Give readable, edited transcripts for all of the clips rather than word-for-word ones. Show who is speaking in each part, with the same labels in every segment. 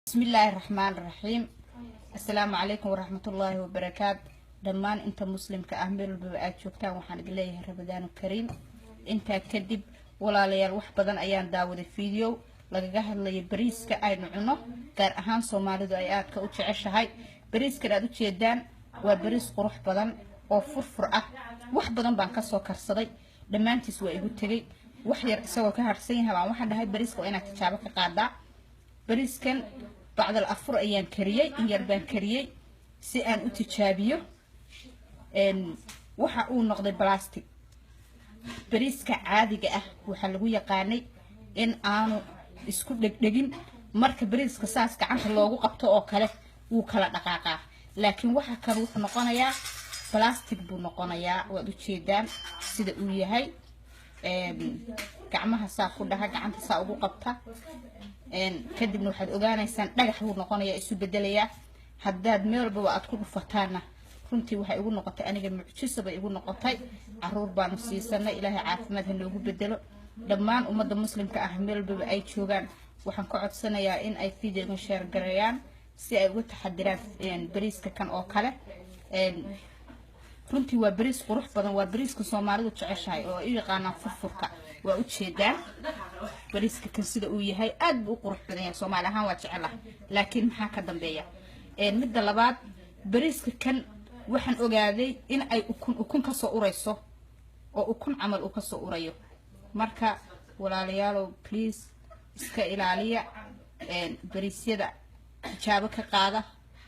Speaker 1: بسم الله الرحمن الرحيم. السلام عليكم ورحمة الله وبركاته. دمان انت مسلم كأهمل ببعاد شوكتان وحان قليه رمضان الكريم. انت كدب ولا ليال وحبضان ايان داود الفيديو لقاها اللي بريس كأي نعنو كار اهان صومالي دو ايات كأوتش هاي بريس كرادو تشيدان وبريس قروح بدان او فرفرأة وحبضان بان كسو كرصدي دمان تسوى ايقو تغي وحير سوى كهرسينها وان وحان دهاي بريس كو اينا تتشابك قادا بريس كان بعد الأفر أيام كريي إن يربان كريي سئان أتجابيه إن وحقون نقد بلاستيك بريس كعادي جاه وحلو يقاني إن أنا إسكت لجين مركب بريس كساس كعنت اللوجو قبته أو كله وكلا دقاقة لكن وح كروح نقنايا بلاستيك بنقنايا وأدوشيدان سيد وياهاي gacmaha saa ku dhaha gacanta saa ugu qabta kadibna waxaad ogaanaysaan dhagax uu noqonayaa isu bedelaya haddaad meel walba aad ku dhufataana runtii waxay ugu noqotay aniga mucjiso bay ugu noqotay caruur baanu siisanay ilaahay caafimaad ha noogu bedelo dhammaan ummadda muslimka ah meel walba ay joogaan waxaan ka codsanayaa in ay fiidiyoga share gareeyaan si ay uga taxadiraan bariiska kan oo kale runtii waa bariis qurux badan waa bariiska Soomaalidu jeceshahay oo ay yaqaanaan furfurka waa u jeedaan bariiska kan sida uu yahay aad buu qurux badan yahay Soomaali ahaan waa jecelahay laakiin maxaa ka dambeeya midda labaad bariiska kan waxaan ogaaday in ay ukun ka soo urayso oo ukun amal uu ka soo urayo marka walaalayaal please iska ilaaliya bariisyada jaabo ka qaada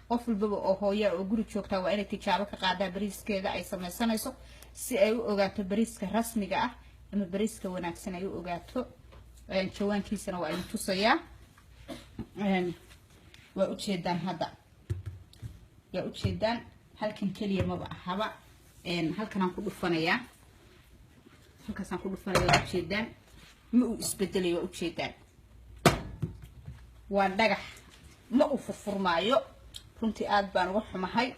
Speaker 1: qof walba oo hooyo oo guri joogta waa inay tijaabo ka qaadaan bariiskeeda ay samaysanayso si ay u ogaato bariiska rasmiga ah ama bariiska wanaagsan ay u ogaato jawaankiisana waa inuu tusayaa waa u jeedaan hadda yaa u jeedaan halkan kaliya ma ahaba halkan aan ku dhufanayaa halkaas aan ku dhufanayaa u jeedaan ma uu isbedelay waa u jeedaan waa dhagax ma uu furfurmaayo runtii aad baan uga xumahay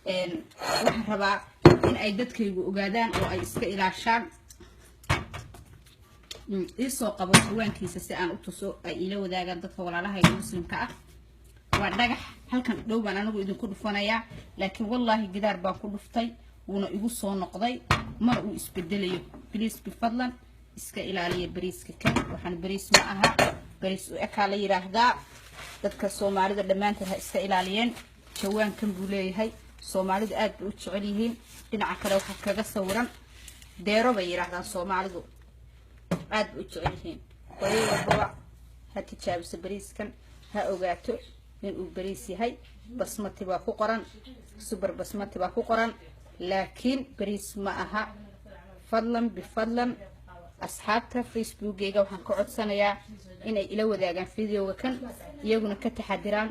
Speaker 1: waxaan rabaa in ay dadkaygu ogaadaan oo ay iska ilaashaan isoo qabo jawaankiisa si aan u tuso ay ila wadaagaan dadka walaalahayga muslimka ah waa dhagax halkan dhow baan anigu idinku dhufanayaa laakiin wallahi gidaar baan ku dhuftay wuuna igu soo noqday mar uu isbedelayo please bifadlan iska ilaaliya bariiska kan waxaan bariis ma aha bariis u ekaa la yiraahdaa dadka Soomaalida dhamaantood ha iska ilaaliyeen jawaankan buu leeyahay Soomaalidu aad u jecel yihiin dhinaca kale waxa kaga sawiran deero bay yiraahdaan Soomaalidu aad u jecel yihiin wayaba ha tijaabiso bariiskan ha ogaato in uu bariis yahay basmati baa ku qoran super basmati baa ku qoran laakiin bariis ma aha fadlan bifadlan asxaabta facebookgayga waxaan ka codsanayaa inay ila wadaagaan fiidiyowga kan iyaguna ka taxadiraan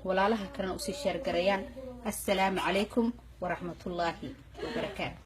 Speaker 1: walaalaha kalena u sii share gareeyaan. Assalaamu calaykum wa rahmatullaahi wa barakaatuh.